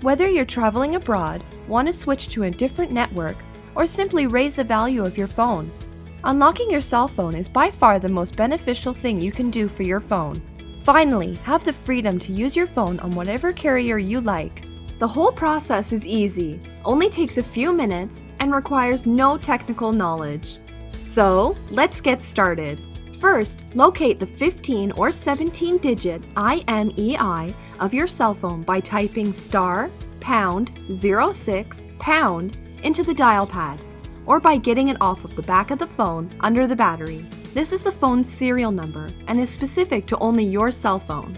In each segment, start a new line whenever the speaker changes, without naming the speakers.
Whether you're traveling abroad, want to switch to a different network, or simply raise the value of your phone, unlocking your cell phone is by far the most beneficial thing you can do for your phone. Finally, have the freedom to use your phone on whatever carrier you like. The whole process is easy, only takes a few minutes, and requires no technical knowledge. So, let's get started. First, locate the 15 or 17-digit IMEI of your cell phone by typing *#06# into the dial pad, or by getting it off of the back of the phone under the battery. This is the phone's serial number and is specific to only your cell phone.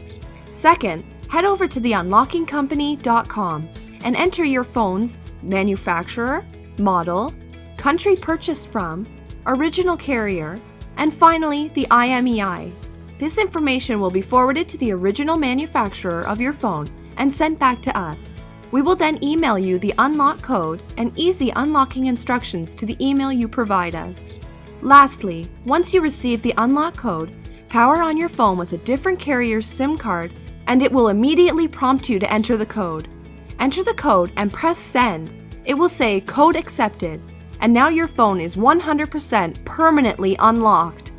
Second, head over to the unlockingcompany.com and enter your phone's manufacturer, model, country purchased from, original carrier, and finally the IMEI. This information will be forwarded to the original manufacturer of your phone and sent back to us. We will then email you the unlock code and easy unlocking instructions to the email you provide us. Lastly, once you receive the unlock code, power on your phone with a different carrier's SIM card and it will immediately prompt you to enter the code. Enter the code and press send. It will say code accepted, and now your phone is 100% permanently unlocked.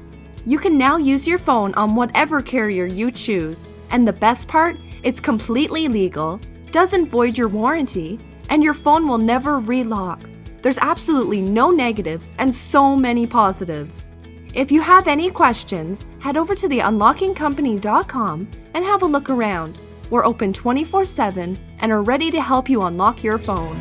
You can now use your phone on whatever carrier you choose, and the best part, it's completely legal, doesn't void your warranty, and your phone will never relock. There's absolutely no negatives and so many positives. If you have any questions, head over to the unlockingcompany.com and have a look around. We're open 24/7 and are ready to help you unlock your phone.